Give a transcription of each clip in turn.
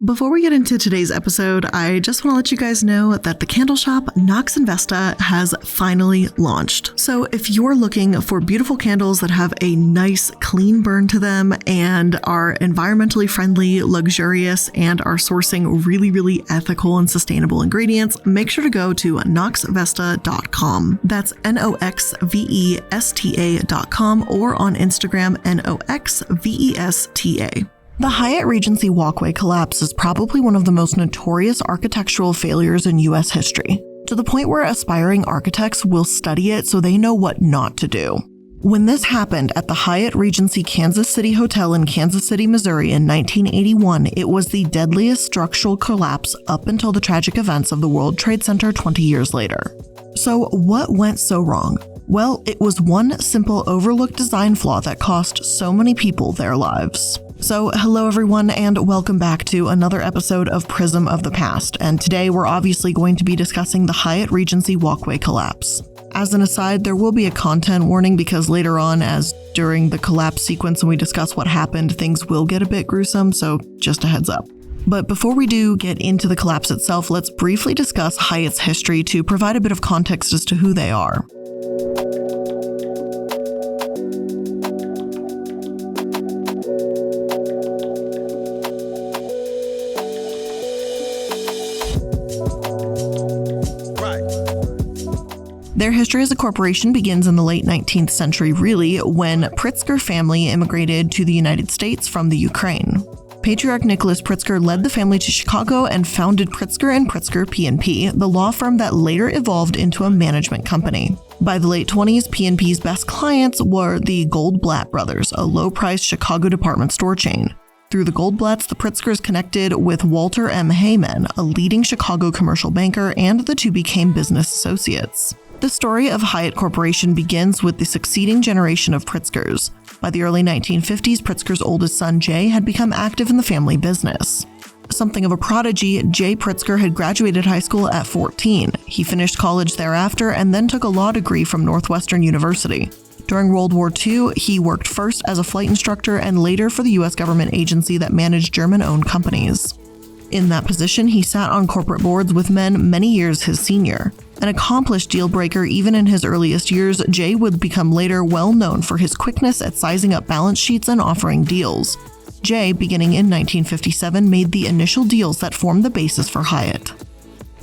Before we get into today's episode, I just want to let you guys know that the candle shop Nox Investa has finally launched. So if you're looking for beautiful candles that have a nice clean burn to them and are environmentally friendly, luxurious, and are sourcing really ethical and sustainable ingredients, make sure to go to noxvesta.com. That's NOXVESTA.com or on Instagram NOXVESTA. The Hyatt Regency Walkway collapse is probably one of the most notorious architectural failures in U.S. history, to the point where aspiring architects will study it so they know what not to do. When this happened at the Hyatt Regency Kansas City Hotel in Kansas City, Missouri in 1981, it was the deadliest structural collapse up until the tragic events of the World Trade Center 20 years later. So what went so wrong? Well, it was one simple overlooked design flaw that cost so many people their lives. So hello everyone and welcome back to another episode of Prism of the Past, and today we're obviously going to be discussing the Hyatt Regency Walkway collapse. As an aside, there will be a content warning because later on, as during the collapse sequence and we discuss what happened, things will get a bit gruesome, so just a heads up. But before we do get into the collapse itself, let's briefly discuss Hyatt's history to provide a bit of context as to who they are. Their history as a corporation begins in the late 19th century, really, when Pritzker family immigrated to the United States from the Ukraine. Patriarch Nicholas Pritzker led the family to Chicago and founded Pritzker & Pritzker P&P, the law firm that later evolved into a management company. By the late 20s, P&P's best clients were the Goldblatt brothers, a low-priced Chicago department store chain. Through the Goldblatts, the Pritzkers connected with Walter M. Hayman, a leading Chicago commercial banker, and the two became business associates. The story of Hyatt Corporation begins with the succeeding generation of Pritzkers. By the early 1950s, Pritzker's oldest son, Jay, had become active in the family business. Something of a prodigy, Jay Pritzker had graduated high school at 14. He finished college thereafter and then took a law degree from Northwestern University. During World War II, he worked first as a flight instructor and later for the U.S. government agency that managed German-owned companies. In that position, he sat on corporate boards with men many years his senior. An accomplished deal breaker even in his earliest years, Jay would become later well known for his quickness at sizing up balance sheets and offering deals. Jay, beginning in 1957, made the initial deals that formed the basis for Hyatt.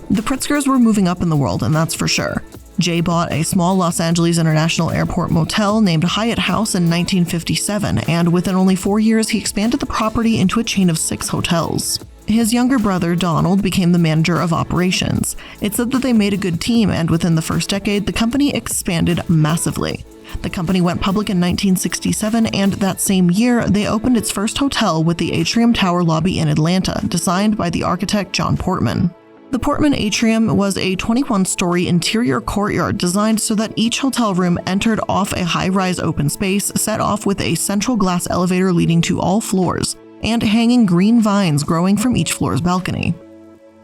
The Pritzkers were moving up in the world, and that's for sure. Jay bought a small Los Angeles International Airport motel named Hyatt House in 1957, and within only 4 years he expanded the property into a chain of 6 hotels. His younger brother, Donald, became the manager of operations. It's said that they made a good team, and within the first decade, the company expanded massively. The company went public in 1967, and that same year, they opened its first hotel with the Atrium Tower lobby in Atlanta, designed by the architect John Portman. The Portman Atrium was a 21-story interior courtyard designed so that each hotel room entered off a high-rise open space, set off with a central glass elevator leading to all floors, and hanging green vines growing from each floor's balcony.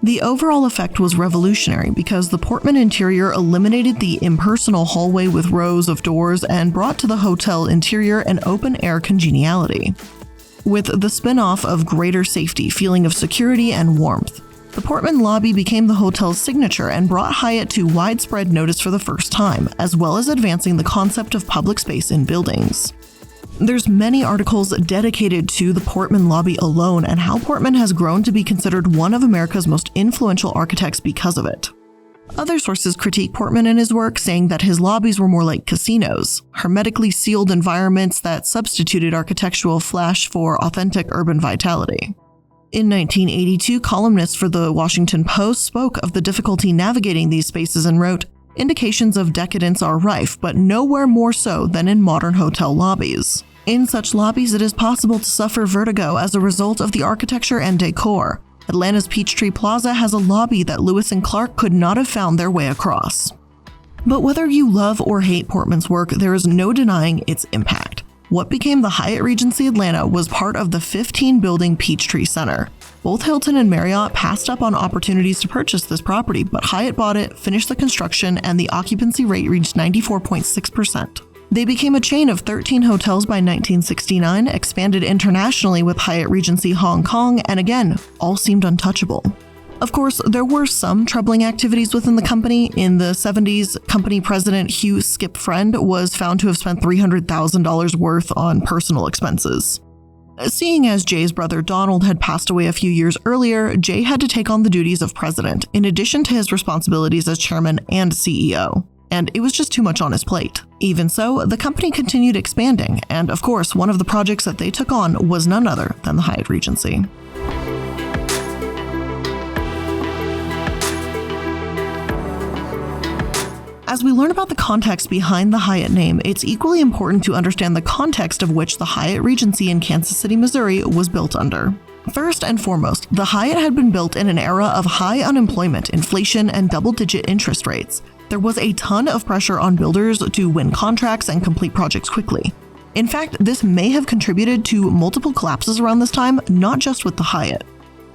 The overall effect was revolutionary because the Portman interior eliminated the impersonal hallway with rows of doors and brought to the hotel interior an open-air congeniality. With the spin-off of greater safety, feeling of security, and warmth, the Portman lobby became the hotel's signature and brought Hyatt to widespread notice for the first time, as well as advancing the concept of public space in buildings. There's many articles dedicated to the Portman lobby alone and how Portman has grown to be considered one of America's most influential architects because of it. Other sources critique Portman and his work, saying that his lobbies were more like casinos, hermetically sealed environments that substituted architectural flash for authentic urban vitality. In 1982, columnists for the Washington Post spoke of the difficulty navigating these spaces and wrote, "Indications of decadence are rife, but nowhere more so than in modern hotel lobbies. In such lobbies, it is possible to suffer vertigo as a result of the architecture and decor. Atlanta's Peachtree Plaza has a lobby that Lewis and Clark could not have found their way across." But whether you love or hate Portman's work, there is no denying its impact. What became the Hyatt Regency Atlanta was part of the 15-building Peachtree Center. Both Hilton and Marriott passed up on opportunities to purchase this property, but Hyatt bought it, finished the construction, and the occupancy rate reached 94.6%. They became a chain of 13 hotels by 1969, expanded internationally with Hyatt Regency Hong Kong, and again, all seemed untouchable. Of course, there were some troubling activities within the company. In the 70s, company president Hugh Skip Friend was found to have spent $300,000 worth on personal expenses. Seeing as Jay's brother Donald had passed away a few years earlier, Jay had to take on the duties of president, in addition to his responsibilities as chairman and CEO. And it was just too much on his plate. Even so, the company continued expanding, and of course, one of the projects that they took on was none other than the Hyatt Regency. As we learn about the context behind the Hyatt name, it's equally important to understand the context of which the Hyatt Regency in Kansas City, Missouri was built under. First and foremost, the Hyatt had been built in an era of high unemployment, inflation, and double-digit interest rates. There was a ton of pressure on builders to win contracts and complete projects quickly. In fact, this may have contributed to multiple collapses around this time, not just with the Hyatt.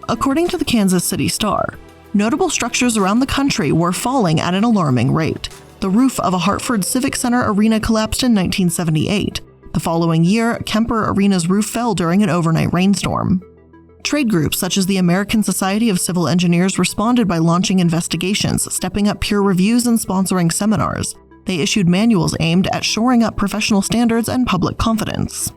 According to the Kansas City Star, notable structures around the country were falling at an alarming rate. The roof of a Hartford Civic Center arena collapsed in 1978. The following year, Kemper Arena's roof fell during an overnight rainstorm. Trade groups such as the American Society of Civil Engineers responded by launching investigations, stepping up peer reviews, and sponsoring seminars. They issued manuals aimed at shoring up professional standards and public confidence.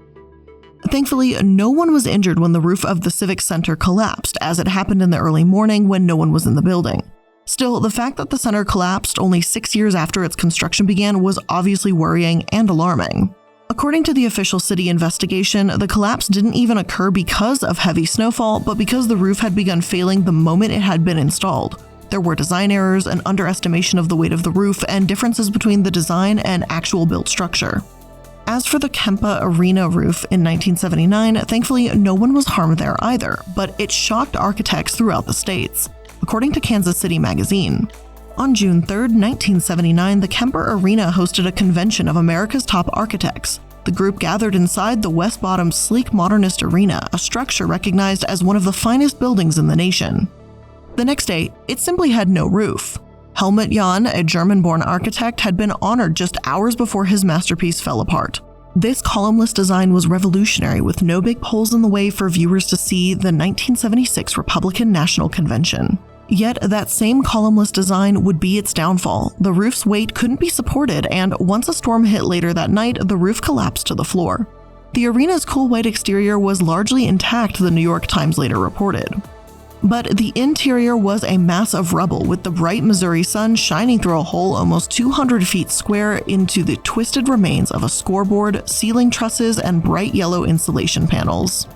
Thankfully, no one was injured when the roof of the Civic Center collapsed, as it happened in the early morning when no one was in the building. Still, the fact that the center collapsed only 6 years after its construction began was obviously worrying and alarming. According to the official city investigation, the collapse didn't even occur because of heavy snowfall, but because the roof had begun failing the moment it had been installed. There were design errors, an underestimation of the weight of the roof, and differences between the design and actual built structure. As for the Kemper Arena roof in 1979, thankfully no one was harmed there either, but it shocked architects throughout the states. According to Kansas City Magazine, on June 3, 1979, the Kemper Arena hosted a convention of America's top architects. The group gathered inside the West Bottom sleek modernist arena, a structure recognized as one of the finest buildings in the nation. The next day, it simply had no roof. Helmut Jahn, a German-born architect, had been honored just hours before his masterpiece fell apart. This columnless design was revolutionary, with no big poles in the way for viewers to see the 1976 Republican National Convention. Yet that same columnless design would be its downfall. The roof's weight couldn't be supported, and once a storm hit later that night, the roof collapsed to the floor. The arena's cool white exterior was largely intact, the New York Times later reported. But the interior was a mass of rubble, with the bright Missouri sun shining through a hole almost 200 feet square into the twisted remains of a scoreboard, ceiling trusses, and bright yellow insulation panels.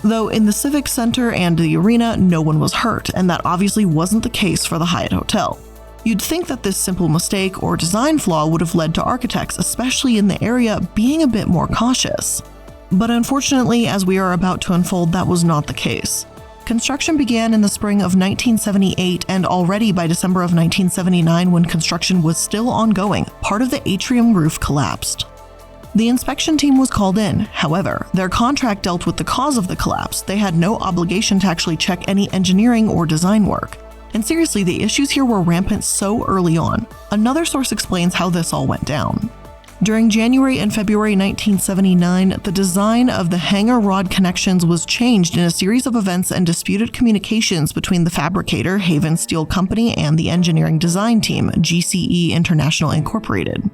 Though in the Civic Center and the arena, no one was hurt, and that obviously wasn't the case for the Hyatt Hotel. You'd think that this simple mistake or design flaw would have led to architects, especially in the area, being a bit more cautious. But unfortunately, as we are about to unfold, that was not the case. Construction began in the spring of 1978, and already by December of 1979, when construction was still ongoing, part of the atrium roof collapsed. The inspection team was called in. However, their contract dealt with the cause of the collapse. They had no obligation to actually check any engineering or design work. And seriously, the issues here were rampant so early on. Another source explains how this all went down. During January and February 1979, the design of the hanger rod connections was changed in a series of events and disputed communications between the fabricator, Haven Steel Company, and the engineering design team, GCE International Incorporated.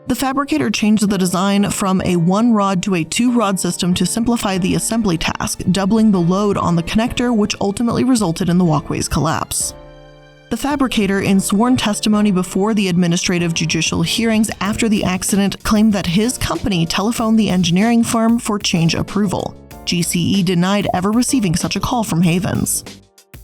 The fabricator changed the design from a one-rod to a two-rod system to simplify the assembly task, doubling the load on the connector, which ultimately resulted in the walkway's collapse. The fabricator, in sworn testimony before the administrative judicial hearings after the accident, claimed that his company telephoned the engineering firm for change approval. GCE denied ever receiving such a call from Havens.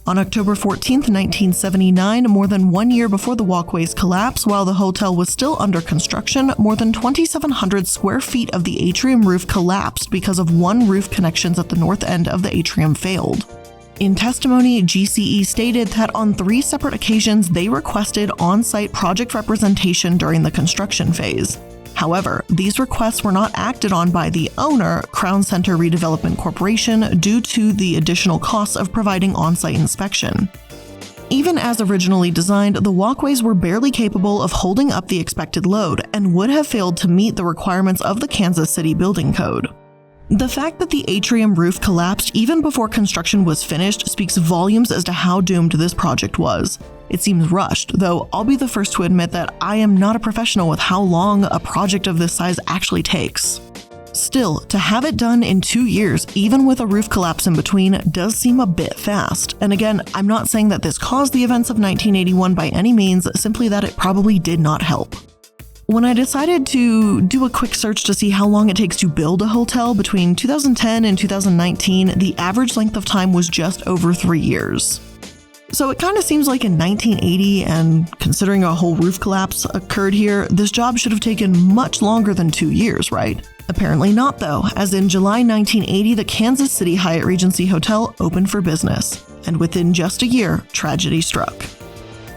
On October 14, 1979, more than 1 year before the walkway's collapse, while the hotel was still under construction, more than 2,700 square feet of the atrium roof collapsed because of one roof connections at the north end of the atrium failed. In testimony, GCE stated that on 3 separate occasions they requested on-site project representation during the construction phase. However, these requests were not acted on by the owner, Crown Center Redevelopment Corporation, due to the additional costs of providing on-site inspection. Even as originally designed, the walkways were barely capable of holding up the expected load and would have failed to meet the requirements of the Kansas City Building Code. The fact that the atrium roof collapsed even before construction was finished speaks volumes as to how doomed this project was. It seems rushed, though I'll be the first to admit that I am not a professional with how long a project of this size actually takes. Still, to have it done in 2 years, even with a roof collapse in between, does seem a bit fast. And again, I'm not saying that this caused the events of 1981 by any means, simply that it probably did not help. When I decided to do a quick search to see how long it takes to build a hotel between 2010 and 2019, the average length of time was just over 3 years. So it kind of seems like in 1980, and considering a whole roof collapse occurred here, this job should have taken much longer than 2 years, right? Apparently not though, as in July 1980, the Kansas City Hyatt Regency Hotel opened for business, and within just a year, tragedy struck.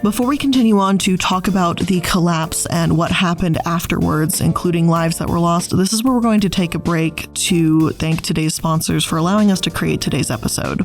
Before we continue on to talk about the collapse and what happened afterwards, including lives that were lost, this is where we're going to take a break to thank today's sponsors for allowing us to create today's episode.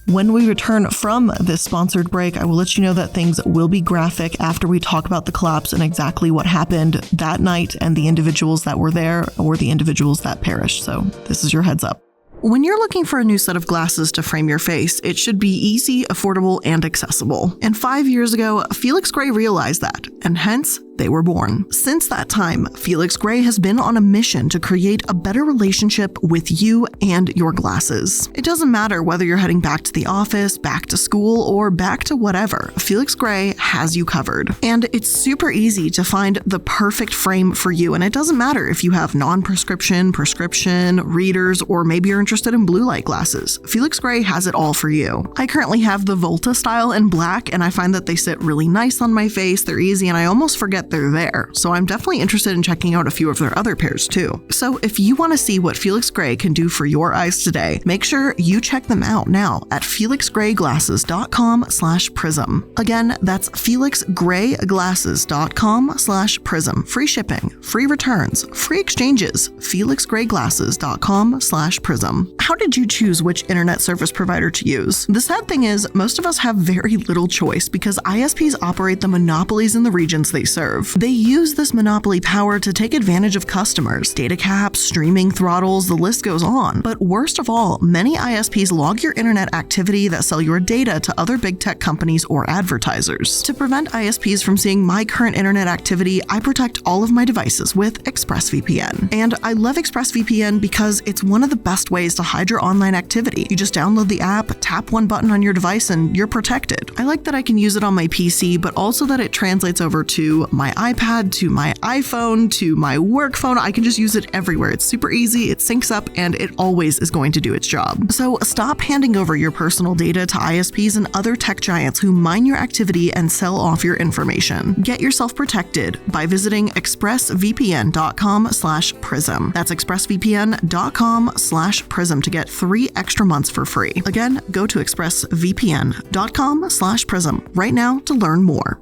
When we return from this sponsored break, I will let you know that things will be graphic after we talk about the collapse and exactly what happened that night and the individuals that were there or the individuals that perished. So this is your heads up. When you're looking for a new set of glasses to frame your face, it should be easy, affordable, and accessible. And 5 years ago, Felix Gray realized that, and hence, they were born. Since that time, Felix Gray has been on a mission to create a better relationship with you and your glasses. It doesn't matter whether you're heading back to the office, back to school, or back to whatever, Felix Gray has you covered. And it's super easy to find the perfect frame for you, and it doesn't matter if you have non-prescription, prescription, readers, or maybe you're interested in blue light glasses. Felix Gray has it all for you. I currently have the Volta style in black, and I find that they sit really nice on my face, they're easy, and I almost forget they're there. So I'm definitely interested in checking out a few of their other pairs too. So if you want to see what Felix Gray can do for your eyes today, make sure you check them out now at felixgrayglasses.com/prism. Again, that's felixgrayglasses.com/prism. Free shipping, free returns, free exchanges. felixgrayglasses.com/prism. How did you choose which internet service provider to use? The sad thing is, most of us have very little choice because ISPs operate the monopolies in the regions they serve. They use this monopoly power to take advantage of customers, data caps, streaming throttles, the list goes on. But worst of all, many ISPs log your internet activity that sell your data to other big tech companies or advertisers. To prevent ISPs from seeing my current internet activity, I protect all of my devices with ExpressVPN. And I love ExpressVPN because it's one of the best ways to hide your online activity. You just download the app, tap one button on your device, and you're protected. I like that I can use it on my PC, but also that it translates over to my iPad, to my iPhone, to my work phone. I can just use it everywhere. It's super easy, it syncs up, and it always is going to do its job. So stop handing over your personal data to ISPs and other tech giants who mine your activity and sell off your information. Get yourself protected by visiting expressvpn.com/prism. That's expressvpn.com/prism to get 3 extra months for free. Again, go to expressvpn.com/prism right now to learn more.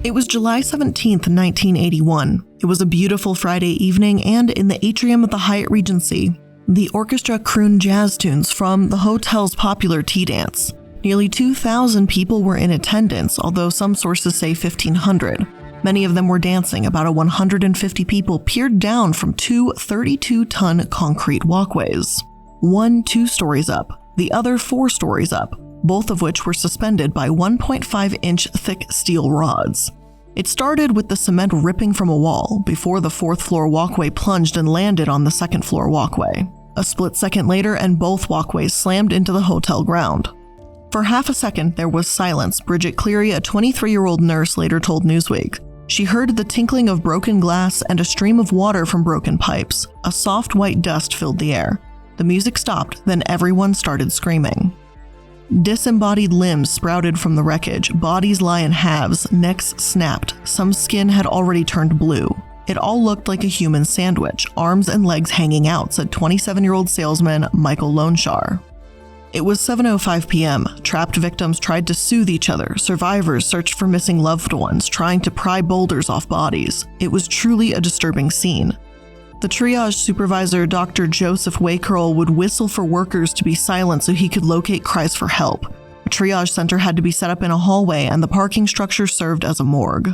It was July 17th, 1981. It was a beautiful Friday evening, and in the atrium of the Hyatt Regency, the orchestra crooned jazz tunes from the hotel's popular tea dance. Nearly 2,000 people were in attendance, although some sources say 1,500. Many of them were dancing. About 150 people peered down from 2 32-ton concrete walkways. One 2 stories up, the other 4 stories up, both of which were suspended by 1.5-inch thick steel rods. It started with the cement ripping from a wall before the 4th floor walkway plunged and landed on the 2nd floor walkway. A split second later, and both walkways slammed into the hotel ground. For half a second, there was silence. Bridget Cleary, a 23-year-old nurse, later told Newsweek. She heard the tinkling of broken glass and a stream of water from broken pipes. A soft white dust filled the air. The music stopped, then everyone started screaming. Disembodied limbs sprouted from the wreckage, bodies lie in halves, necks snapped, some skin had already turned blue. It all looked like a human sandwich, arms and legs hanging out, said 27-year-old salesman Michael Loanshar. It was 7:05 p.m. Trapped victims tried to soothe each other. Survivors searched for missing loved ones, trying to pry boulders off bodies. It was truly a disturbing scene. The triage supervisor, Dr. Joseph Waycurl, would whistle for workers to be silent so he could locate cries for help. A triage center had to be set up in a hallway, and the parking structure served as a morgue.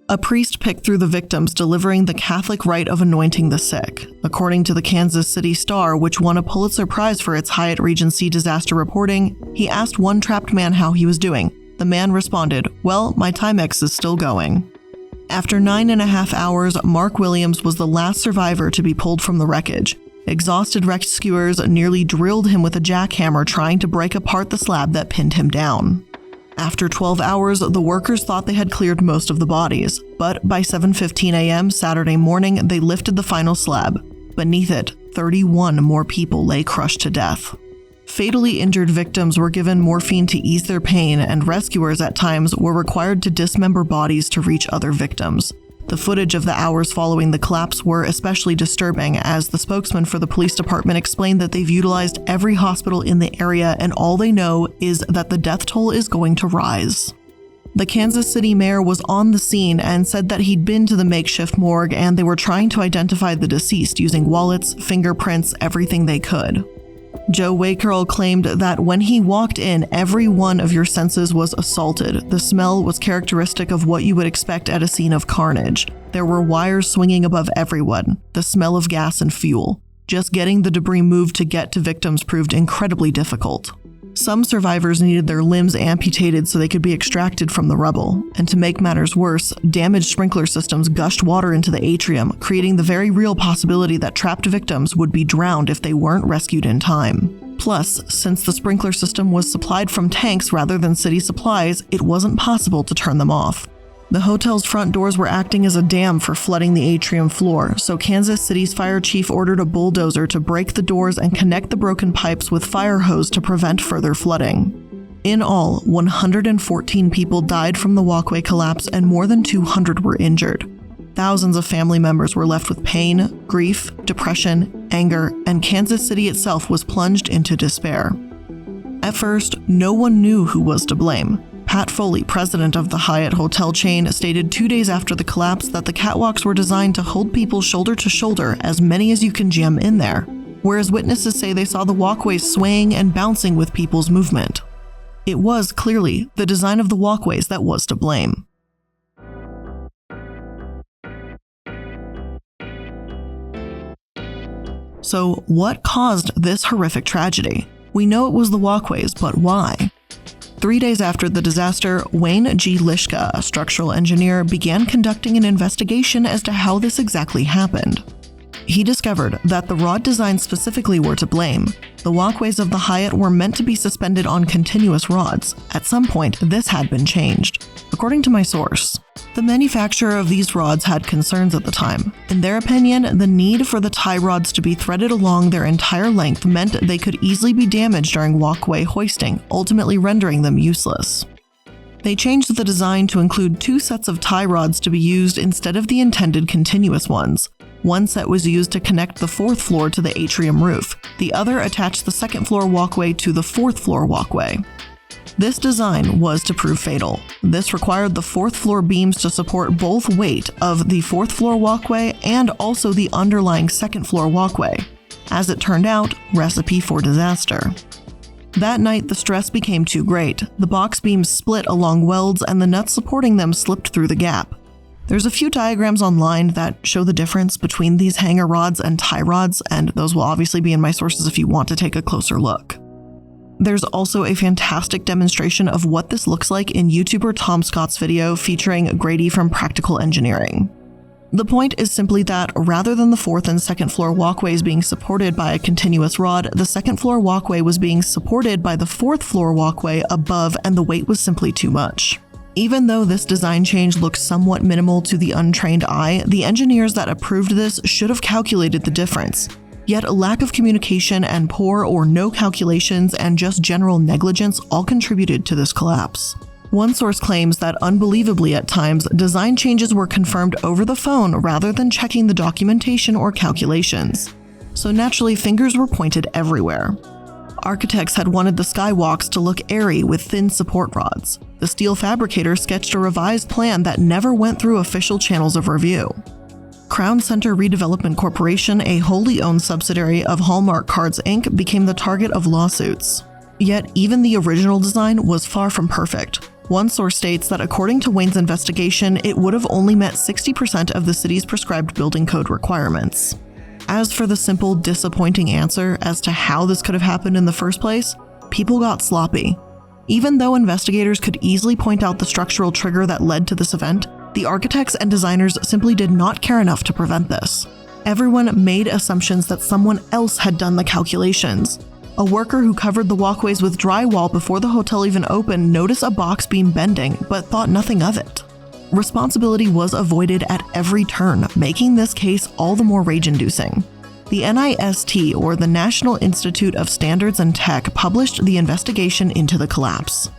A priest picked through the victims, delivering the Catholic rite of anointing the sick. According to the Kansas City Star, which won a Pulitzer Prize for its Hyatt Regency disaster reporting, he asked one trapped man how he was doing. The man responded, "Well, my Timex is still going." After 9.5 hours, Mark Williams was the last survivor to be pulled from the wreckage. Exhausted rescuers nearly drilled him with a jackhammer, trying to break apart the slab that pinned him down. After 12 hours, the workers thought they had cleared most of the bodies, but by 7:15 a.m. Saturday morning, they lifted the final slab. Beneath it, 31 more people lay crushed to death. Fatally injured victims were given morphine to ease their pain, and rescuers at times were required to dismember bodies to reach other victims. The footage of the hours following the collapse were especially disturbing, as the spokesman for the police department explained that they've utilized every hospital in the area, and all they know is that the death toll is going to rise. The Kansas City mayor was on the scene and said that he'd been to the makeshift morgue, and they were trying to identify the deceased using wallets, fingerprints, everything they could. Joe Waycurl claimed that when he walked in, every one of your senses was assaulted. The smell was characteristic of what you would expect at a scene of carnage. There were wires swinging above everyone, the smell of gas and fuel. Just getting the debris moved to get to victims proved incredibly difficult. Some survivors needed their limbs amputated so they could be extracted from the rubble. And to make matters worse, damaged sprinkler systems gushed water into the atrium, creating the very real possibility that trapped victims would be drowned if they weren't rescued in time. Plus, since the sprinkler system was supplied from tanks rather than city supplies, it wasn't possible to turn them off. The hotel's front doors were acting as a dam for flooding the atrium floor, so Kansas City's fire chief ordered a bulldozer to break the doors and connect the broken pipes with fire hose to prevent further flooding. In all, 114 people died from the walkway collapse and more than 200 were injured. Thousands of family members were left with pain, grief, depression, anger, and Kansas City itself was plunged into despair. At first, no one knew who was to blame. Pat Foley, president of the Hyatt hotel chain, stated 2 days after the collapse that the catwalks were designed to hold people shoulder to shoulder, as many as you can jam in there, whereas witnesses say they saw the walkways swaying and bouncing with people's movement. It was clearly the design of the walkways that was to blame. So, what caused this horrific tragedy? We know it was the walkways, but why? 3 days after the disaster, Wayne G. Lishka, a structural engineer, began conducting an investigation as to how this exactly happened. He discovered that the rod designs specifically were to blame. The walkways of the Hyatt were meant to be suspended on continuous rods. At some point, this had been changed. According to my source, the manufacturer of these rods had concerns at the time. In their opinion, the need for the tie rods to be threaded along their entire length meant they could easily be damaged during walkway hoisting, ultimately rendering them useless. They changed the design to include 2 sets of tie rods to be used instead of the intended continuous ones. One set was used to connect the 4th floor to the atrium roof. The other attached the 2nd floor walkway to the 4th floor walkway. This design was to prove fatal. This required the 4th floor beams to support both weight of the 4th floor walkway and also the underlying 2nd floor walkway. As it turned out, recipe for disaster. That night, the stress became too great. The box beams split along welds and the nuts supporting them slipped through the gap. There's a few diagrams online that show the difference between these hanger rods and tie rods, and those will obviously be in my sources if you want to take a closer look. There's also a fantastic demonstration of what this looks like in YouTuber Tom Scott's video featuring Grady from Practical Engineering. The point is simply that rather than the 4th and 2nd floor walkways being supported by a continuous rod, the 2nd floor walkway was being supported by the 4th floor walkway above, and the weight was simply too much. Even though this design change looks somewhat minimal to the untrained eye, the engineers that approved this should have calculated the difference. Yet a lack of communication and poor or no calculations and just general negligence all contributed to this collapse. One source claims that unbelievably at times, design changes were confirmed over the phone rather than checking the documentation or calculations. So naturally, fingers were pointed everywhere. Architects had wanted the skywalks to look airy with thin support rods. The steel fabricator sketched a revised plan that never went through official channels of review. Crown Center Redevelopment Corporation, a wholly owned subsidiary of Hallmark Cards Inc., became the target of lawsuits. Yet even the original design was far from perfect. One source states that according to Wayne's investigation, it would have only met 60% of the city's prescribed building code requirements. As for the simple, disappointing answer as to how this could have happened in the first place, people got sloppy. Even though investigators could easily point out the structural trigger that led to this event, the architects and designers simply did not care enough to prevent this. Everyone made assumptions that someone else had done the calculations. A worker who covered the walkways with drywall before the hotel even opened noticed a box beam bending, but thought nothing of it. Responsibility was avoided at every turn, making this case all the more rage-inducing. The NIST, or the National Institute of Standards and Tech, published the investigation into the collapse.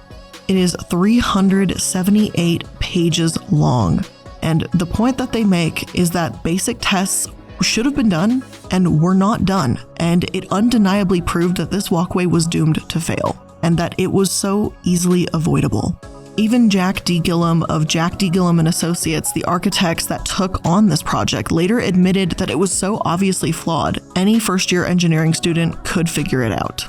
It is 378 pages long, and the point that they make is that basic tests should have been done and were not done, and it undeniably proved that this walkway was doomed to fail, and that it was so easily avoidable. Even Jack D. Gillum of Jack D. Gillum and Associates, the architects that took on this project, later admitted that it was so obviously flawed, any first-year engineering student could figure it out.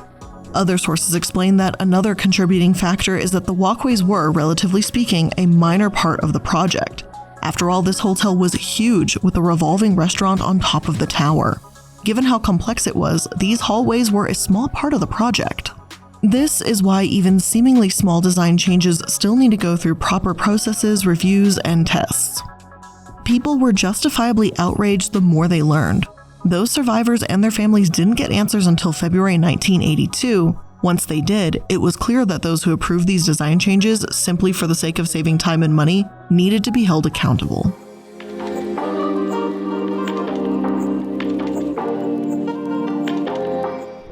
Other sources explain that another contributing factor is that the walkways were, relatively speaking, a minor part of the project. After all, this hotel was huge, with a revolving restaurant on top of the tower. Given how complex it was, these hallways were a small part of the project. This is why even seemingly small design changes still need to go through proper processes, reviews, and tests. People were justifiably outraged the more they learned. Those survivors and their families didn't get answers until February 1982. Once they did, it was clear that those who approved these design changes, simply for the sake of saving time and money, needed to be held accountable.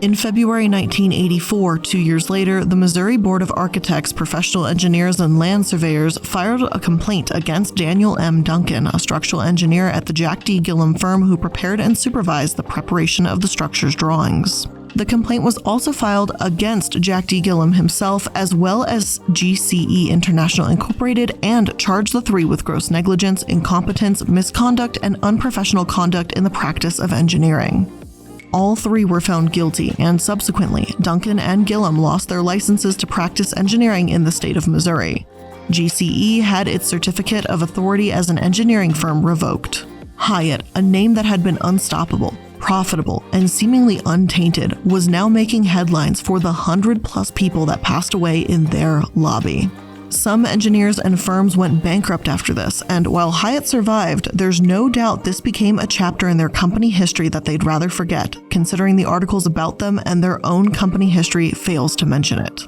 In February 1984, 2 years later, the Missouri Board of Architects, Professional Engineers, and Land Surveyors filed a complaint against Daniel M. Duncan, a structural engineer at the Jack D. Gillum firm who prepared and supervised the preparation of the structure's drawings. The complaint was also filed against Jack D. Gillum himself, as well as GCE International Incorporated, and charged the three with gross negligence, incompetence, misconduct, and unprofessional conduct in the practice of engineering. All three were found guilty, and subsequently, Duncan and Gillum lost their licenses to practice engineering in the state of Missouri. GCE had its certificate of authority as an engineering firm revoked. Hyatt, a name that had been unstoppable, profitable, and seemingly untainted, was now making headlines for the 100+ people that passed away in their lobby. Some engineers and firms went bankrupt after this, and while Hyatt survived, there's no doubt this became a chapter in their company history that they'd rather forget, considering the articles about them and their own company history fails to mention it.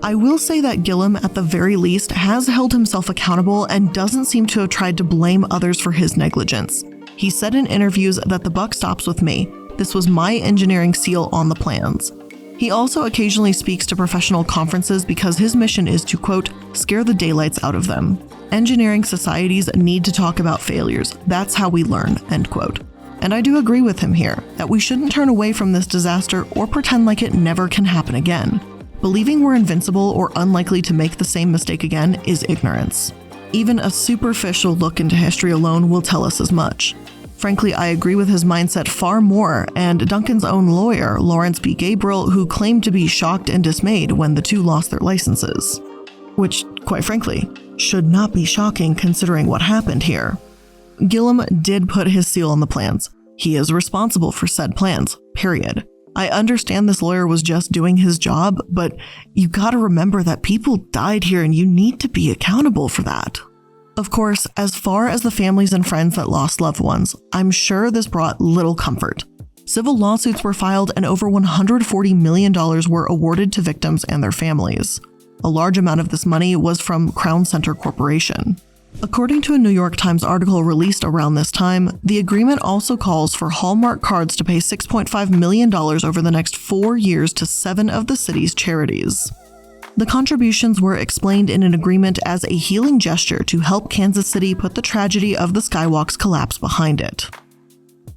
I will say that Gillum, at the very least, has held himself accountable and doesn't seem to have tried to blame others for his negligence. He said in interviews that the buck stops with me. This was my engineering seal on the plans. He also occasionally speaks to professional conferences because his mission is to, quote, scare the daylights out of them. Engineering societies need to talk about failures. That's how we learn, end quote. And I do agree with him here, that we shouldn't turn away from this disaster or pretend like it never can happen again. Believing we're invincible or unlikely to make the same mistake again is ignorance. Even a superficial look into history alone will tell us as much. Frankly, I agree with his mindset far more, and Duncan's own lawyer, Lawrence B. Gabriel, who claimed to be shocked and dismayed when the two lost their licenses. Which, quite frankly, should not be shocking considering what happened here. Gillum did put his seal on the plans. He is responsible for said plans, period. I understand this lawyer was just doing his job, but you gotta remember that people died here and you need to be accountable for that. Of course, as far as the families and friends that lost loved ones, I'm sure this brought little comfort. Civil lawsuits were filed and over $140 million were awarded to victims and their families. A large amount of this money was from Crown Center Corporation. According to a New York Times article released around this time, the agreement also calls for Hallmark Cards to pay $6.5 million over the next 4 years to 7 of the city's charities. The contributions were explained in an agreement as a healing gesture to help Kansas City put the tragedy of the Skywalk's collapse behind it.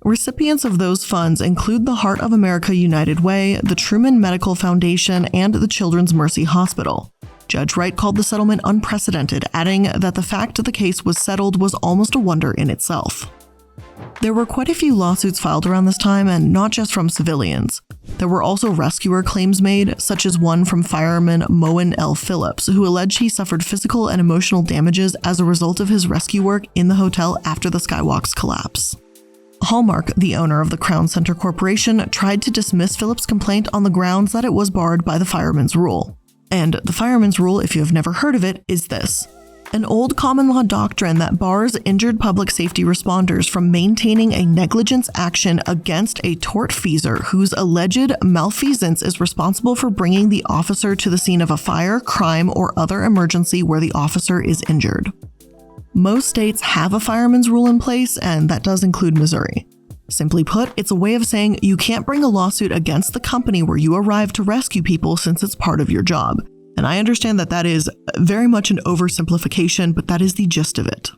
Recipients of those funds include the Heart of America United Way, the Truman Medical Foundation, and the Children's Mercy Hospital. Judge Wright called the settlement unprecedented, adding that the fact the case was settled was almost a wonder in itself. There were quite a few lawsuits filed around this time, and not just from civilians. There were also rescuer claims made, such as one from fireman Moen L. Phillips, who alleged he suffered physical and emotional damages as a result of his rescue work in the hotel after the skywalk's collapse. Hallmark, the owner of the Crown Center Corporation, tried to dismiss Phillips' complaint on the grounds that it was barred by the Fireman's Rule. And the Fireman's Rule, if you have never heard of it, is this: an old common law doctrine that bars injured public safety responders from maintaining a negligence action against a tortfeasor whose alleged malfeasance is responsible for bringing the officer to the scene of a fire, crime, or other emergency where the officer is injured. Most states have a fireman's rule in place, and that does include Missouri. Simply put, it's a way of saying you can't bring a lawsuit against the company where you arrive to rescue people since it's part of your job. And I understand that that is very much an oversimplification, but that is the gist of it.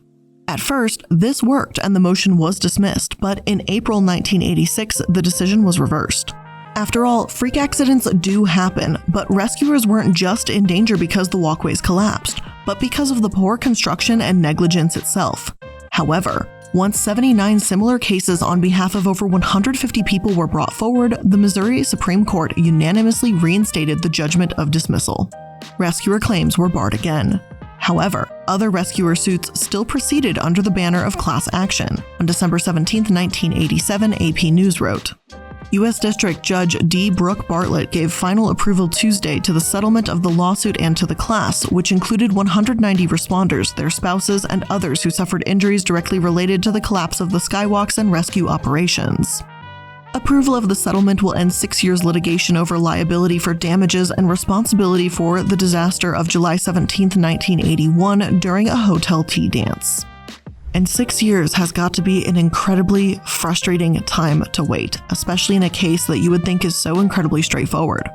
At first, this worked and the motion was dismissed, but in April 1986, the decision was reversed. After all, freak accidents do happen, but rescuers weren't just in danger because the walkways collapsed, but because of the poor construction and negligence itself. However, once 79 similar cases on behalf of over 150 people were brought forward, the Missouri Supreme Court unanimously reinstated the judgment of dismissal. Rescuer claims were barred again. However, other rescuer suits still proceeded under the banner of class action. On December 17, 1987, AP News wrote, U.S. District Judge D. Brooke Bartlett gave final approval Tuesday to the settlement of the lawsuit and to the class, which included 190 responders, their spouses, and others who suffered injuries directly related to the collapse of the skywalks and rescue operations. Approval of the settlement will end 6 years litigation over liability for damages and responsibility for the disaster of July 17, 1981 during a hotel tea dance. And 6 years has got to be an incredibly frustrating time to wait, especially in a case that you would think is so incredibly straightforward.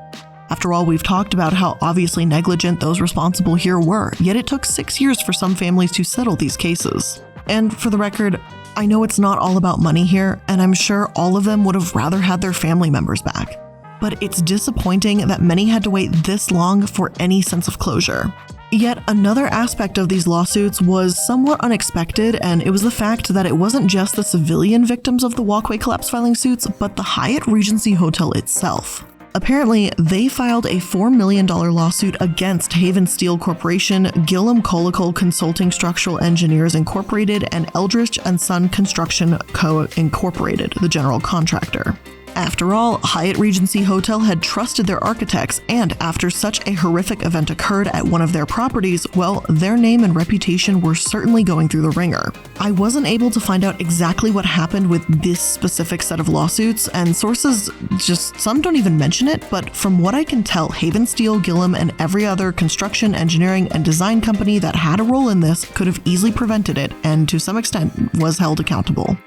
After all, we've talked about how obviously negligent those responsible here were, yet it took 6 years for some families to settle these cases. And for the record, I know it's not all about money here, and I'm sure all of them would have rather had their family members back. But it's disappointing that many had to wait this long for any sense of closure. Yet another aspect of these lawsuits was somewhat unexpected, and it was the fact that it wasn't just the civilian victims of the walkway collapse filing suits, but the Hyatt Regency Hotel itself. Apparently, they filed a $4 million lawsuit against Haven Steel Corporation, Gillum Collicle Consulting Structural Engineers Incorporated, and Eldridge & Son Construction Co. Incorporated, the general contractor. After all, Hyatt Regency Hotel had trusted their architects, and after such a horrific event occurred at one of their properties, well, their name and reputation were certainly going through the ringer. I wasn't able to find out exactly what happened with this specific set of lawsuits, and sources some don't even mention it, but from what I can tell, Haven Steel, Gillum, and every other construction, engineering, and design company that had a role in this could have easily prevented it, and to some extent was held accountable.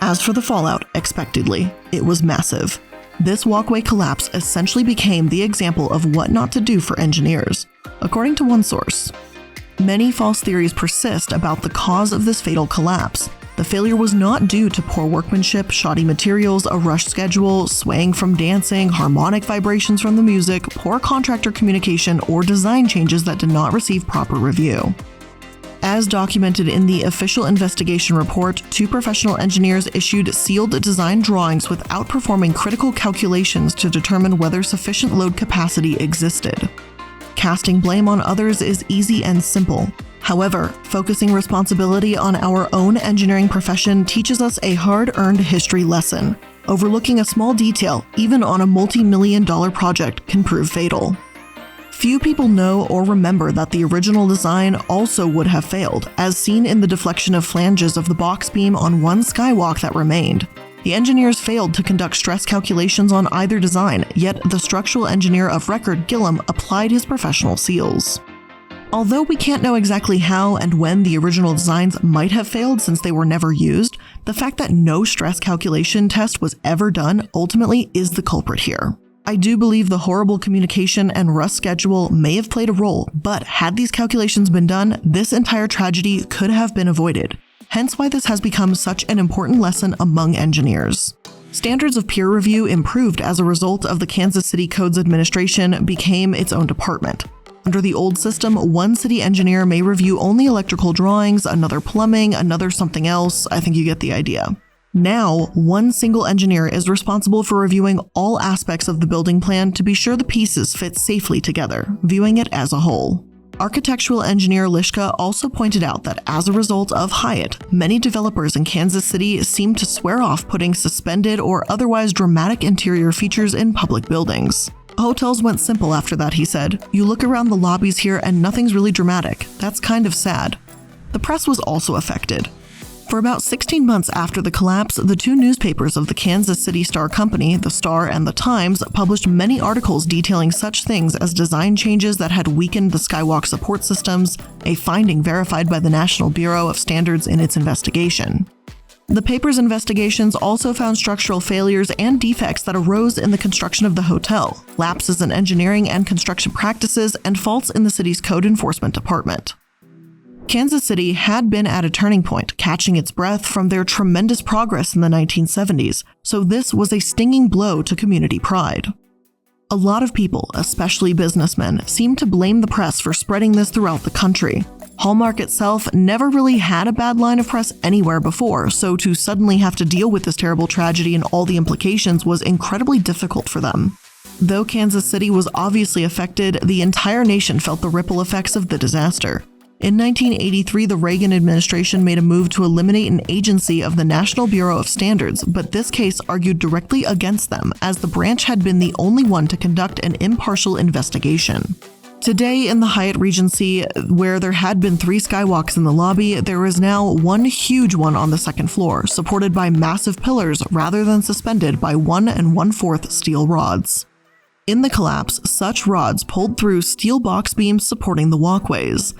As for the fallout, expectedly, it was massive. This walkway collapse essentially became the example of what not to do for engineers. According to one source, many false theories persist about the cause of this fatal collapse. The failure was not due to poor workmanship, shoddy materials, a rushed schedule, swaying from dancing, harmonic vibrations from the music, poor contractor communication, or design changes that did not receive proper review. As documented in the official investigation report, 2 professional engineers issued sealed design drawings without performing critical calculations to determine whether sufficient load capacity existed. Casting blame on others is easy and simple. However, focusing responsibility on our own engineering profession teaches us a hard-earned history lesson. Overlooking a small detail, even on a multi-million-dollar project, can prove fatal. Few people know or remember that the original design also would have failed, as seen in the deflection of flanges of the box beam on one skywalk that remained. The engineers failed to conduct stress calculations on either design, yet the structural engineer of record, Gillum, applied his professional seals. Although we can't know exactly how and when the original designs might have failed since they were never used, the fact that no stress calculation test was ever done ultimately is the culprit here. I do believe the horrible communication and rush schedule may have played a role, but had these calculations been done, this entire tragedy could have been avoided. Hence why this has become such an important lesson among engineers. Standards of peer review improved as a result of the Kansas City Codes Administration became its own department. Under the old system, one city engineer may review only electrical drawings, another plumbing, another something else. I think you get the idea. Now, one single engineer is responsible for reviewing all aspects of the building plan to be sure the pieces fit safely together, viewing it as a whole. Architectural engineer Lishka also pointed out that as a result of Hyatt, many developers in Kansas City seem to swear off putting suspended or otherwise dramatic interior features in public buildings. Hotels went simple after that, he said. You look around the lobbies here and nothing's really dramatic. That's kind of sad. The press was also affected. For about 16 months after the collapse, the two newspapers of the Kansas City Star Company, the Star and the Times, published many articles detailing such things as design changes that had weakened the skywalk support systems, a finding verified by the National Bureau of Standards in its investigation. The paper's investigations also found structural failures and defects that arose in the construction of the hotel, lapses in engineering and construction practices, and faults in the city's code enforcement department. Kansas City had been at a turning point, catching its breath from their tremendous progress in the 1970s, so this was a stinging blow to community pride. A lot of people, especially businessmen, seem to blame the press for spreading this throughout the country. Hallmark itself never really had a bad line of press anywhere before, so to suddenly have to deal with this terrible tragedy and all the implications was incredibly difficult for them. Though Kansas City was obviously affected, the entire nation felt the ripple effects of the disaster. In 1983, the Reagan administration made a move to eliminate an agency of the National Bureau of Standards, but this case argued directly against them, as the branch had been the only one to conduct an impartial investigation. Today, in the Hyatt Regency, where there had been 3 skywalks in the lobby, there is now one huge one on the second floor, supported by massive pillars rather than suspended by 1 1/4 steel rods. In the collapse, such rods pulled through steel box beams supporting the walkways.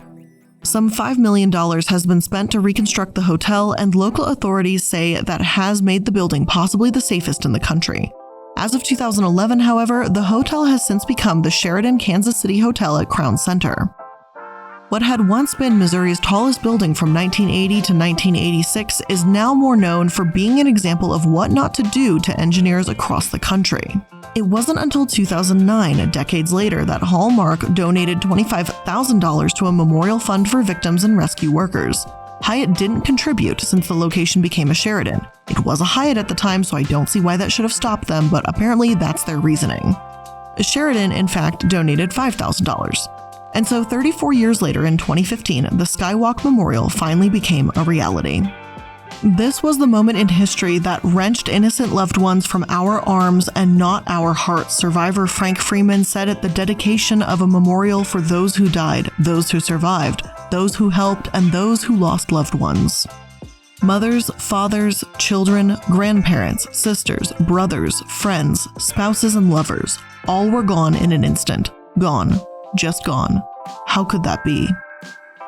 Some $5 million has been spent to reconstruct the hotel, and local authorities say that has made the building possibly the safest in the country. As of 2011, however, the hotel has since become the Sheraton Kansas City Hotel at Crown Center. What had once been Missouri's tallest building from 1980 to 1986 is now more known for being an example of what not to do to engineers across the country. It wasn't until 2009, decades later, that Hallmark donated $25,000 to a memorial fund for victims and rescue workers. Hyatt didn't contribute since the location became a Sheraton. It was a Hyatt at the time, so I don't see why that should have stopped them, but apparently that's their reasoning. Sheraton, in fact, donated $5,000. And so 34 years later, in 2015, the Skywalk Memorial finally became a reality. This was the moment in history that wrenched innocent loved ones from our arms and not our hearts, survivor Frank Freeman said at the dedication of a memorial for those who died, those who survived, those who helped, and those who lost loved ones. Mothers, fathers, children, grandparents, sisters, brothers, friends, spouses, and lovers, all were gone in an instant. Gone. Just gone. How could that be?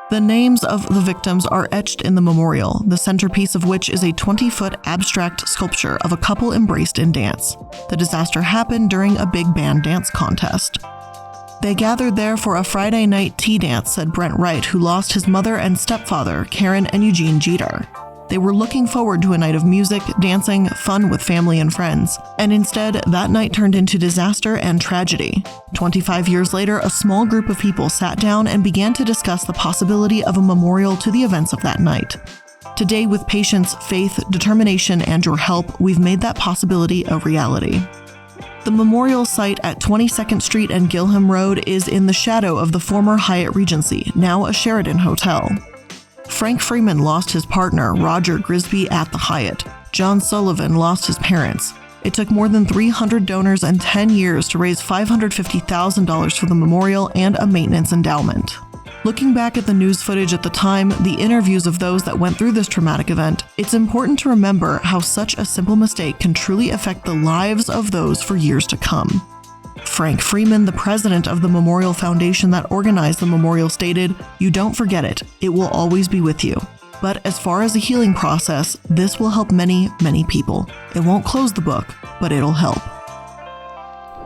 The names of the victims are etched in the memorial, the centerpiece of which is a 20-foot abstract sculpture of a couple embraced in dance. The disaster happened during a big band dance contest. They gathered there for a Friday night tea dance, said Brent Wright, who lost his mother and stepfather, Karen and Eugene Jeter. They were looking forward to a night of music, dancing, fun with family and friends, and instead, that night turned into disaster and tragedy. 25 years later, a small group of people sat down and began to discuss the possibility of a memorial to the events of that night. Today, with patience, faith, determination, and your help, we've made that possibility a reality. The memorial site at 22nd Street and Gilham Road is in the shadow of the former Hyatt Regency, now a Sheraton hotel. Frank Freeman lost his partner, Roger Grisby, at the Hyatt. John Sullivan lost his parents. It took more than 300 donors and 10 years to raise $550,000 for the memorial and a maintenance endowment. Looking back at the news footage at the time, the interviews of those that went through this traumatic event, it's important to remember how such a simple mistake can truly affect the lives of those for years to come. Frank Freeman, the president of the Memorial Foundation that organized the memorial, stated, "You don't forget it. It will always be with you. But as far as a healing process, this will help many, many people. It won't close the book, but it'll help."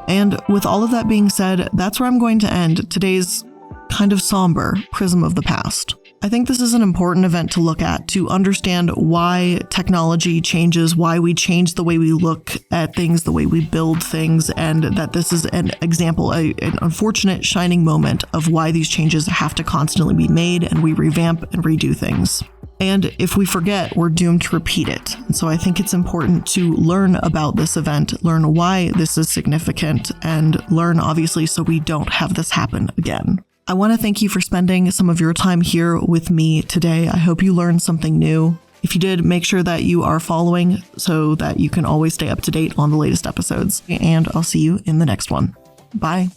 And with all of that being said, that's where I'm going to end today's kind of somber Prism of the Past. I think this is an important event to look at, to understand why technology changes, why we change the way we look at things, the way we build things, and that this is an example, an unfortunate shining moment of why these changes have to constantly be made and we revamp and redo things. And if we forget, we're doomed to repeat it. And so I think it's important to learn about this event, learn why this is significant, and learn, obviously, so we don't have this happen again. I want to thank you for spending some of your time here with me today. I hope you learned something new. If you did, make sure that you are following so that you can always stay up to date on the latest episodes. And I'll see you in the next one. Bye.